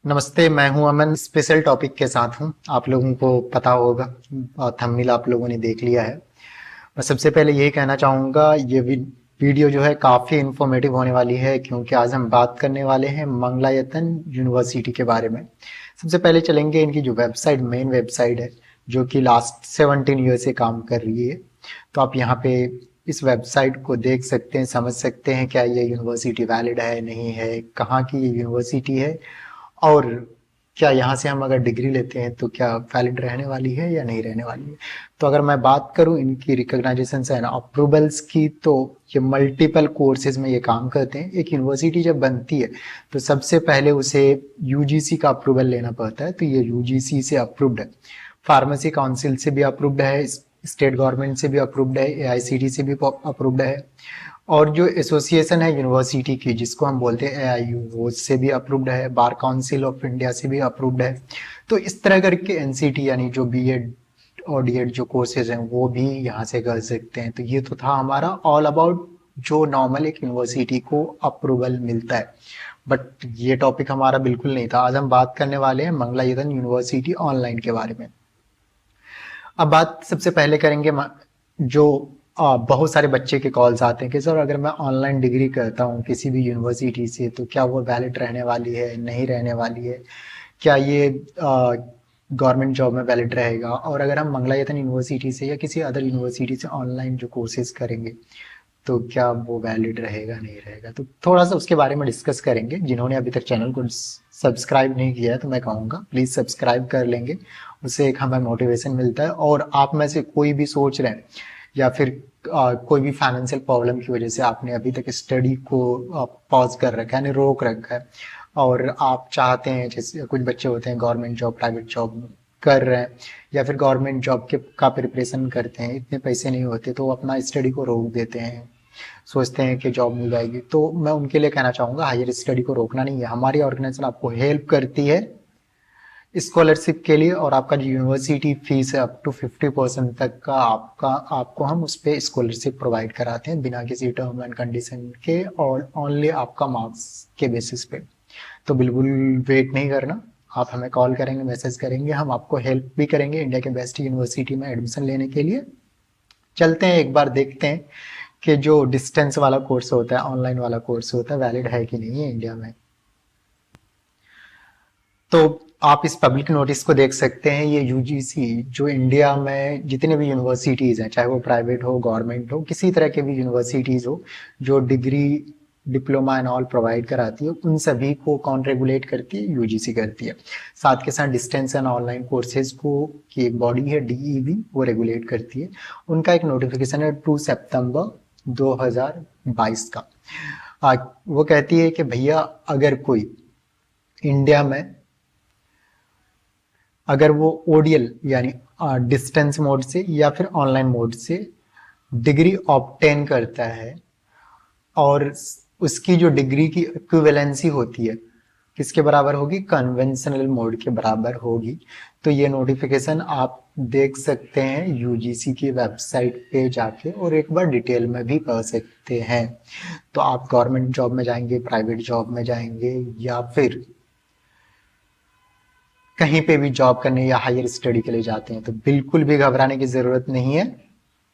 नमस्ते, मैं हूं अमन। स्पेशल टॉपिक के साथ हूं। आप लोगों को पता होगा और थंबनेल आप लोगों ने देख लिया है। मैं सबसे पहले यही कहना चाहूँगा, ये वीडियो जो है काफ़ी इन्फॉर्मेटिव होने वाली है, क्योंकि आज हम बात करने वाले हैं मंगलायतन यूनिवर्सिटी के बारे में। सबसे पहले चलेंगे इनकी जो वेबसाइट, मेन वेबसाइट है, जो कि लास्ट 17 ईयर से काम कर रही है। तो आप यहाँ पे इस वेबसाइट को देख सकते हैं, समझ सकते हैं क्या ये यूनिवर्सिटी वैलिड है नहीं है, कहाँ की ये यूनिवर्सिटी है, और क्या यहाँ से हम अगर डिग्री लेते हैं तो क्या वैलिड रहने वाली है या नहीं रहने वाली है। तो अगर मैं बात करूँ इनकी रिकॉग्नाइजेशन है ना, अप्रूवल्स की, तो ये मल्टीपल कोर्सेज में ये काम करते हैं। एक यूनिवर्सिटी जब बनती है तो सबसे पहले उसे यूजीसी का अप्रूवल लेना पड़ता है, तो ये यूजीसी से अप्रूव्ड है, फार्मेसी काउंसिल से भी अप्रूव्ड है, स्टेट गवर्नमेंट से भी अप्रूव्ड है, एआईसीटी से भी अप्रूव्ड है, और जो एसोसिएशन है यूनिवर्सिटी की जिसको हम बोलते हैं एआईयू, वो से भी अप्रूव्ड है, बार काउंसिल ऑफ इंडिया से भी अप्रूव्ड है। तो इस तरह करके एनसीटी यानी जो बीएड और डीएड जो कोर्सेज हैं वो भी यहाँ से कर सकते हैं। तो ये तो था हमारा ऑल अबाउट जो नॉर्मल एक यूनिवर्सिटी को अप्रूवल मिलता है, बट ये टॉपिक हमारा बिल्कुल नहीं था। आज हम बात करने वाले हैं मंगलायतन यूनिवर्सिटी ऑनलाइन के बारे में। अब बात सबसे पहले करेंगे जो बहुत सारे बच्चे के कॉल्स आते हैं कि सर अगर मैं ऑनलाइन डिग्री करता हूँ किसी भी यूनिवर्सिटी से तो क्या वो वैलिड रहने वाली है नहीं रहने वाली है, क्या ये गवर्नमेंट जॉब में वैलिड रहेगा, और अगर हम मंगलायतन यूनिवर्सिटी से या किसी अदर यूनिवर्सिटी से ऑनलाइन जो कोर्सेज करेंगे तो क्या वो वैलिड रहेगा नहीं रहेगा। तो थोड़ा सा उसके बारे में डिस्कस करेंगे। जिन्होंने अभी तक चैनल को सब्सक्राइब नहीं किया है तो मैं कहूँगा प्लीज़ सब्सक्राइब कर लेंगे, उससे एक हमें मोटिवेशन मिलता है। और आप में से कोई भी सोच रहे हैं या फिर कोई भी फाइनेंशियल प्रॉब्लम की वजह से आपने अभी तक स्टडी को पॉज कर रखा है, यानी रोक रखा है, और आप चाहते हैं, जैसे कुछ बच्चे होते हैं गवर्नमेंट जॉब प्राइवेट जॉब कर रहे हैं या फिर गवर्नमेंट जॉब के का प्रिपरेशन करते हैं, इतने पैसे नहीं होते तो अपना स्टडी को रोक देते हैं, सोचते हैं कि जॉब मिल जाएगी। तो मैं उनके लिए कहना चाहूँगा हायर स्टडी को रोकना नहीं है। हमारी ऑर्गेनाइजेशन आपको हेल्प करती है स्कॉलरशिप के लिए, और आपका जो यूनिवर्सिटी फीस है अप टू 50% तक का आपको हम उस पर स्कॉलरशिप प्रोवाइड कराते हैं बिना किसी टर्म एंड कंडीशन के, और ओनली आपका मार्क्स के बेसिस पे। तो बिल्कुल वेट नहीं करना, आप हमें कॉल करेंगे, मैसेज करेंगे, हम आपको हेल्प भी करेंगे इंडिया के बेस्ट यूनिवर्सिटी में एडमिशन लेने के लिए। चलते हैं एक बार देखते हैं कि जो डिस्टेंस वाला कोर्स होता है, ऑनलाइन वाला कोर्स होता है, वैलिड है कि नहीं है इंडिया में। तो आप इस पब्लिक नोटिस को देख सकते हैं। ये यूजीसी जो इंडिया में जितने भी यूनिवर्सिटीज़ हैं, चाहे वो प्राइवेट हो गवर्नमेंट हो, किसी तरह के भी यूनिवर्सिटीज़ हो जो degree diploma and all provide कराती है, उन सभी को कौन रेगुलेट करती है? यूजीसी करती है। साथ के साथ डिस्टेंस एंड ऑनलाइन कोर्सेज को की एक बॉडी है डीईवी, वो रेगुलेट करती है। उनका एक नोटिफिकेशन है 2 सितंबर 2022 का। वो कहती है कि भैया अगर कोई इंडिया में, अगर वो ओडीएल यानी डिस्टेंस मोड से या फिर ऑनलाइन मोड से डिग्री ऑब्टेन करता है, और उसकी जो डिग्री की इक्विवेलेंसी होती है किसके बराबर होगी? कन्वेंशनल मोड के बराबर होगी। तो ये नोटिफिकेशन आप देख सकते हैं यूजीसी की वेबसाइट पे जाके, और एक बार डिटेल में भी पढ़ सकते हैं। तो आप गवर्नमेंट जॉब में जाएंगे, प्राइवेट जॉब में जाएंगे, या फिर कहीं पे भी जॉब करने या हायर स्टडी के लिए जाते हैं, तो बिल्कुल भी घबराने की ज़रूरत नहीं है।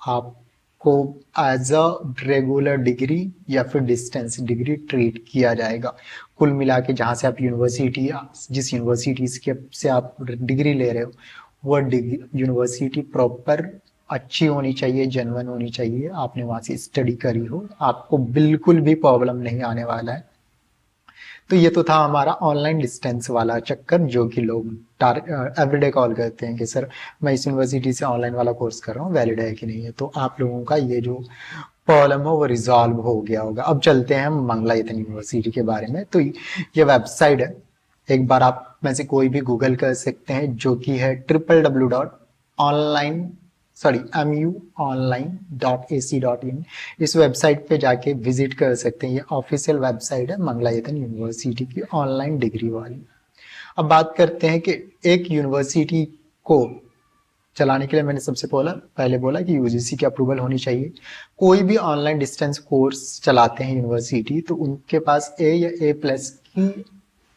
आपको एज अ रेगुलर डिग्री या फिर डिस्टेंस डिग्री ट्रीट किया जाएगा। कुल मिला के जहाँ से आप यूनिवर्सिटी, जिस यूनिवर्सिटी से आप डिग्री ले रहे हो, वो यूनिवर्सिटी प्रॉपर अच्छी होनी चाहिए, जेन्युइन होनी चाहिए, आपने वहाँ से स्टडी करी हो, आपको बिल्कुल भी प्रॉब्लम नहीं आने वाला है। तो ये तो था हमारा ऑनलाइन डिस्टेंस वाला चक्कर, जो कि लोग एवरीडे कॉल करते हैं कि सर मैं इस यूनिवर्सिटी से ऑनलाइन वाला कोर्स कर रहा हूँ, वैलिड है कि नहीं है। तो आप लोगों का ये जो प्रॉब्लम हो वो रिजॉल्व हो गया होगा। अब चलते हैं हम मंगलायतन यूनिवर्सिटी के बारे में। तो ये वेबसाइट है, एक बार आप में से कोई भी गूगल कर सकते हैं, जो कि है www.online muonline.ac.in। इस वेबसाइट पे जाके विजिट कर सकते हैं। ये ऑफिशियल वेबसाइट है मंगलायतन यूनिवर्सिटी की, ऑनलाइन डिग्री वाली। अब बात करते हैं कि एक यूनिवर्सिटी को चलाने के लिए मैंने सबसे पहले बोला कि यूजीसी की अप्रूवल होनी चाहिए। कोई भी ऑनलाइन डिस्टेंस कोर्स चलाते हैं यूनिवर्सिटी तो उनके पास ए या ए प्लस की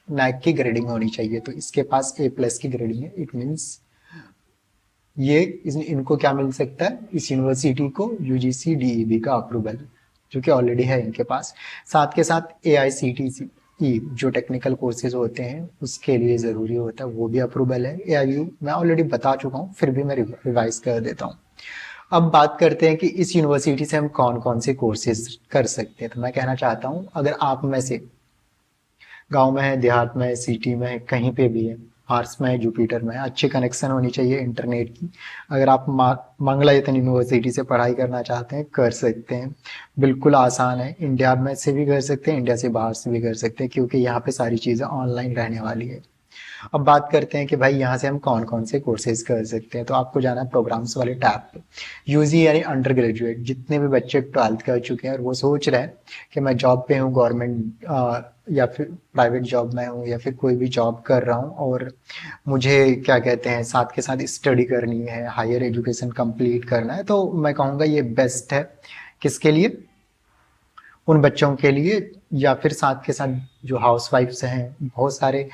नैक की ग्रेडिंग होनी चाहिए। तो इसके पास A+ की ग्रेडिंग है, इट मीन्स ये इनको क्या मिल सकता है, इस यूनिवर्सिटी को UGC DEB का अप्रूवल, जो कि ऑलरेडी है इनके पास। साथ के साथ AICTE जो टेक्निकल कोर्सेज होते हैं उसके लिए ज़रूरी होता है, वो भी अप्रूवल है। AIU मैं ऑलरेडी बता चुका हूँ, फिर भी मैं रिवाइज कर देता हूँ। अब बात करते हैं कि इस यूनिवर्सिटी से हम कौन कौन से कोर्सेज कर सकते हैं। तो मैं कहना चाहता हूँ, अगर आप में से गांव में है, देहात में है, सिटी में है, कहीं पे भी है, आर्ट्स में है, जुपिटर में है, अच्छी कनेक्शन होनी चाहिए इंटरनेट की। अगर आप मंगलायतन यूनिवर्सिटी से पढ़ाई करना चाहते हैं, कर सकते हैं, बिल्कुल आसान है। इंडिया में से भी कर सकते हैं, इंडिया से बाहर से भी कर सकते हैं, क्योंकि यहाँ पे सारी चीज़ें ऑनलाइन रहने वाली है। अब बात करते हैं कि भाई यहाँ से हम कौन कौन से कोर्सेज कर सकते हैं। तो आपको जाना है प्रोग्राम्स वाले टैब पे। यूजी यानी अंडर ग्रेजुएट, जितने भी बच्चे 12th कर चुके हैं और वो सोच रहे हैं कि मैं जॉब पे हूँ, गवर्नमेंट या फिर प्राइवेट जॉब में हूँ, या फिर कोई भी जॉब कर रहा हूँ, और मुझे क्या कहते हैं साथ के साथ स्टडी करनी है, हायर एजुकेशन कंप्लीट करना है, तो मैं कहूँगा ये बेस्ट है। किसके लिए? उन बच्चों के लिए, या फिर साथ के साथ जो हाउस वाइफ्स हैं, बहुत सारे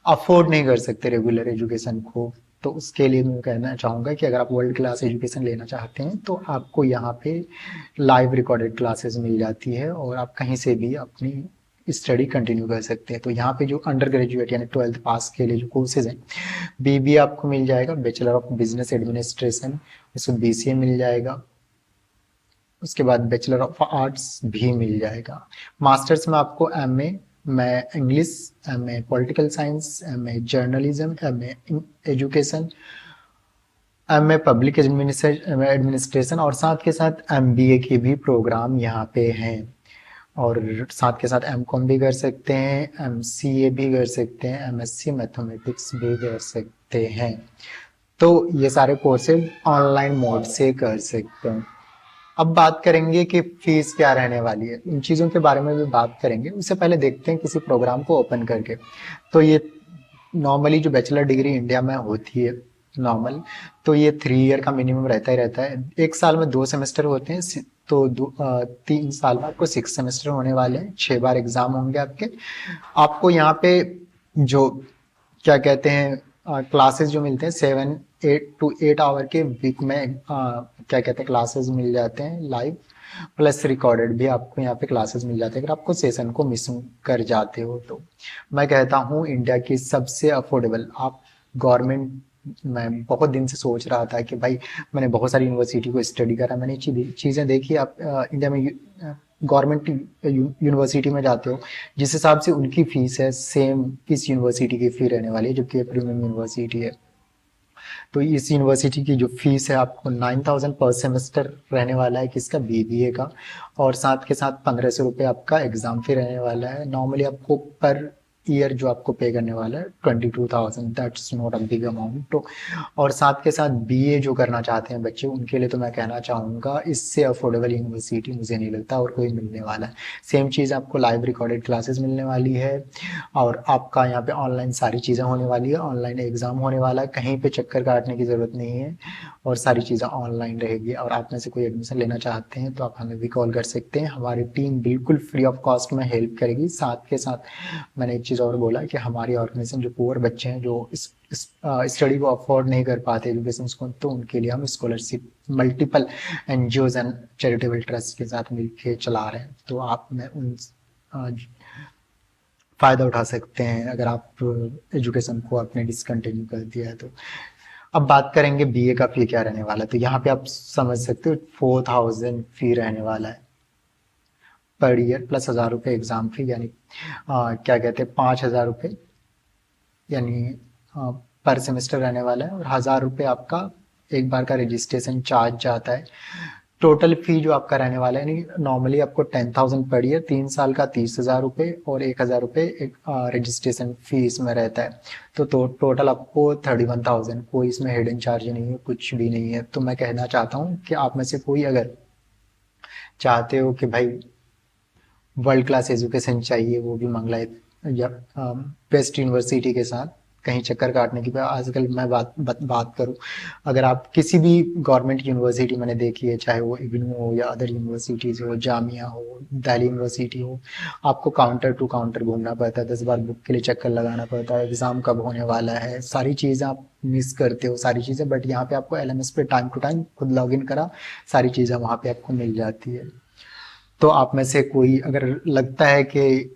अफोर्ड नहीं कर सकते रेगुलर एजुकेशन को, तो उसके लिए मैं कहना चाहूँगा कि अगर आप वर्ल्ड क्लास एजुकेशन लेना चाहते हैं तो आपको यहाँ पे लाइव रिकॉर्डेड क्लासेस मिल जाती है, और आप कहीं से भी अपनी स्टडी कंटिन्यू कर सकते हैं। तो यहाँ पे जो अंडर ग्रेजुएट यानी 12th पास के लिए जो कोर्सेज हैं, BBA आपको मिल जाएगा, बैचलर ऑफ बिजनेस एडमिनिस्ट्रेशन, इसमें BCA मिल जाएगा, उसके बाद बैचलर ऑफ आर्ट्स भी मिल जाएगा। मास्टर्स में आपको MA में English, MA political science, MA journalism, MA education, MA public administration, और साथ के साथ MBA के भी प्रोग्राम यहाँ पे हैं। और साथ के साथ MCOM भी कर सकते हैं, MCA भी कर सकते हैं, MSc मैथमेटिक्स भी कर सकते हैं। तो ये सारे कोर्सेज ऑनलाइन मोड से कर सकते हैं। अब बात करेंगे कि फीस क्या रहने वाली है, इन चीज़ों के बारे में भी बात करेंगे। उससे पहले देखते हैं किसी प्रोग्राम को ओपन करके। तो ये नॉर्मली जो बैचलर डिग्री इंडिया में होती है नॉर्मल, तो ये 3 ईयर का मिनिमम रहता ही रहता है। एक साल में 2 सेमेस्टर होते हैं, तो 3 साल में आपको 6 सेमेस्टर होने वाले हैं, 6 बार एग्जाम होंगे आपके। आपको यहाँ पे जो क्या कहते हैं क्लासेस जो मिलते हैं 7 to 8 आवर के वीक में, क्या कहते हैं क्लासेस मिल जाते हैं लाइव, प्लस रिकॉर्डेड भी आपको यहाँ पे क्लासेस मिल जाते हैं अगर आपको सेशन को मिस कर जाते हो तो। मैं कहता हूँ इंडिया की सबसे अफोर्डेबल, आप गवर्नमेंट, मैं बहुत दिन से सोच रहा था कि भाई मैंने बहुत सारी यूनिवर्सिटी को स्टडी करा, मैंने चीज़ें देखी। आप इंडिया में गवर्नमेंट यूनिवर्सिटी में जाते हो, जिस हिसाब से उनकी फीस है सेम इस यूनिवर्सिटी की फी रहने वाली है, जबकि प्रीमियम यूनिवर्सिटी है। तो इस यूनिवर्सिटी की जो फीस है आपको 9,000 पर सेमेस्टर रहने वाला है, किसका? BBA का। और साथ के साथ 1,500 रुपये आपका एग्जाम फी रहने वाला है। नॉर्मली आपको पर ईयर जो आपको पे करने वाला है 22,000, that's not a big amount. तो और साथ के साथ BA जो करना चाहते हैं बच्चे, उनके लिए तो मैं कहना चाहूँगा इससे अफोर्डेबल यूनिवर्सिटी मुझे नहीं लगता और कोई मिलने वाला है। सेम चीज़ आपको लाइव रिकॉर्डेड क्लासेस मिलने वाली है, और आपका यहाँ पे ऑनलाइन सारी चीज़ें होने वाली है, ऑनलाइन एग्ज़ाम होने वाला है, कहीं पे चक्कर काटने की ज़रूरत नहीं है, और सारी चीज़ें ऑनलाइन रहेगी। और आप में से कोई एडमिशन लेना चाहते हैं तो आप हमें भी कॉल कर सकते हैं, हमारी टीम बिल्कुल फ्री ऑफ कॉस्ट में हेल्प करेगी। साथ के साथ मैंने एक चीज़ और बोला कि हमारी ऑर्गेनाइजेशन जो पुअर बच्चे हैं जो इस स्टडी को अफोर्ड नहीं कर पाते एजुकेशन को, तो उनके लिए हम scholarship multiple NGOs and charitable trust के साथ मिलकर चला रहे हैं। तो आप में उन फ़ायदा उठा सकते हैं अगर आप एजुकेशन को आपने डिसकंटिन्यू कर दिया है तो। अब बात करेंगे BA का फी क्या रहने वाला है। तो यहाँ पे आप समझ सकते हो 4,000 फी रहने वाला है पर ईयर, प्लस 1,000 रुपये एग्जाम फी, यानी क्या कहते हैं 5,000 रुपये यानी पर सेमेस्टर रहने वाला है। और 1,000 रुपये आपका एक बार का रजिस्ट्रेशन चार्ज जाता है। टोटल फी जो आपका रहने वाला है, यानी नॉर्मली आपको 10,000 पर ईयर, 3 साल का 30,000 रुपये, और 1,000 रुपये एक रजिस्ट्रेशन फी इसमें रहता है। तो टोटल आपको 31,000, कोई इसमें हिडन चार्ज नहीं है, कुछ भी नहीं है। तो मैं कहना चाहता हूँ कि आप में से कोई अगर चाहते हो कि भाई वर्ल्ड क्लास एजुकेशन चाहिए, वो भी मंगला या बेस्ट यूनिवर्सिटी के साथ, कहीं चक्कर काटने की। आजकल मैं बात करूं, अगर आप किसी भी गवर्नमेंट यूनिवर्सिटी मैंने देखी है, चाहे वो इग्नू हो या अदर यूनिवर्सिटीज़ हो, जामिया हो, दिल्ली यूनिवर्सिटी हो, आपको काउंटर टू काउंटर घूमना पड़ता है, 10 बार बुक के लिए चक्कर लगाना पड़ता है, एग्ज़ाम कब होने वाला है, सारी चीज़ें आप मिस करते हो सारी चीज़ें। बट यहाँ पे आपको एलएमएस पे टाइम टू टाइम खुद लॉगिन करा, सारी चीज़ें वहाँ पे आपको मिल जाती है। तो आप में से कोई अगर लगता है कि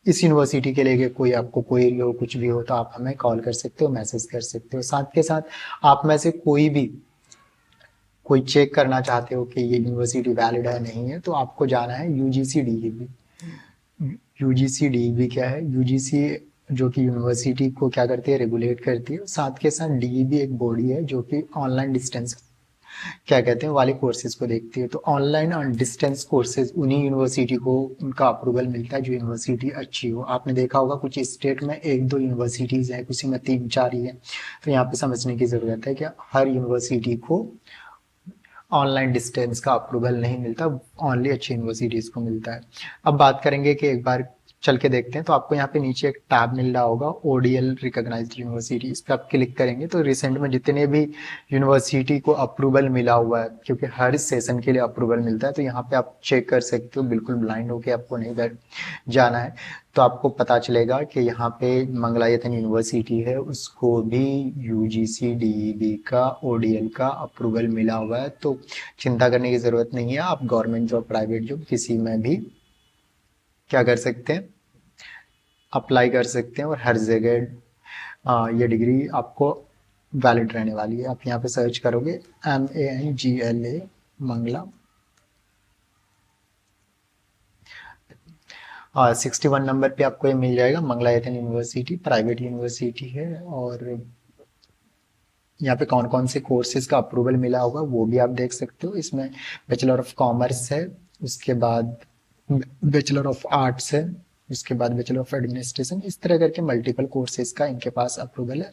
इस यूनिवर्सिटी के लेके कोई आपको क्वेरी हो, कुछ भी हो, तो आप हमें कॉल कर सकते हो, मैसेज कर सकते हो। साथ के साथ आप में से कोई चेक करना चाहते हो कि ये यूनिवर्सिटी वैलिड है नहीं है, तो आपको जाना है यूजीसी डीईबी। यूजीसी डीईबी क्या है? यूजीसी जो कि यूनिवर्सिटी को क्या करती है, रेगुलेट करती है। साथ के साथ डीईबी एक बॉडी है जो कि ऑनलाइन डिस्टेंस क्या कहते हैं वाले कोर्सेज को देखती है। तो ऑनलाइन और डिस्टेंस कोर्सेज उन्हीं यूनिवर्सिटी को उनका अप्रूवल मिलता है जो यूनिवर्सिटी अच्छी हो। आपने देखा होगा कुछ स्टेट में 1-2 यूनिवर्सिटीज़ हैं, किसी में 3-4 ही है। तो यहाँ पे समझने की ज़रूरत है कि हर यूनिवर्सिटी को ऑनलाइन डिस्टेंस का अप्रूवल नहीं मिलता, ओनली अच्छी यूनिवर्सिटीज़ को मिलता है। अब बात करेंगे कि एक बार चल के देखते हैं। तो आपको यहाँ पे नीचे एक टैब मिल रहा होगा, ओडीएल रिकॉग्नाइज्ड यूनिवर्सिटी, इस पर आप क्लिक करेंगे तो रिसेंट में जितने भी यूनिवर्सिटी को अप्रूवल मिला हुआ है, क्योंकि हर सेशन के लिए अप्रूवल मिलता है, तो यहाँ पे आप चेक कर सकते हो, बिल्कुल ब्लाइंड होके आपको नहीं जाना है। तो आपको पता चलेगा कि यहाँ पे मंगलायतन यूनिवर्सिटी है, उसको भी यूजीसी डीईबी का ओडीएल का अप्रूवल मिला हुआ है। तो चिंता करने की ज़रूरत नहीं है, आप गवर्नमेंट जॉब, प्राइवेट जॉब किसी में भी क्या कर सकते हैं, अप्लाई कर सकते हैं, और हर जगह ये डिग्री आपको वैलिड रहने वाली है। आप यहाँ पे सर्च करोगे MANGLA मंगला, 61 नंबर पे आपको ये मिल जाएगा। मंगलायतन यूनिवर्सिटी प्राइवेट यूनिवर्सिटी है, और यहाँ पे कौन कौन से कोर्सेज का अप्रूवल मिला होगा वो भी आप देख सकते हो। इसमें बैचलर ऑफ कॉमर्स है, उसके बाद बैचलर ऑफ आर्ट्स है, उसके बाद बैचलर ऑफ एडमिनिस्ट्रेशन, इस तरह करके मल्टीपल कोर्सेज का इनके पास अप्रूवल है।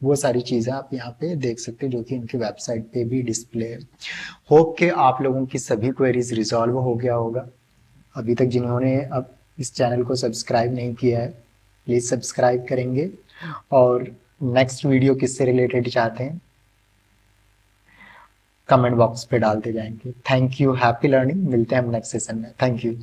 वो सारी चीज़ें आप यहाँ पे देख सकते हो जो कि इनकी वेबसाइट पे भी डिस्प्ले है। होप के आप लोगों की सभी क्वेरीज रिजॉल्व हो गया होगा। अभी तक जिन्होंने अब इस चैनल को सब्सक्राइब नहीं किया है, प्लीज़ सब्सक्राइब करेंगे, और नेक्स्ट वीडियो किससे रिलेटेड चाहते हैं कमेंट बॉक्स पे डालते जाएंगे। Thank you, happy learning. मिलते हैं हम नेक्स्ट सेशन में। Thank you.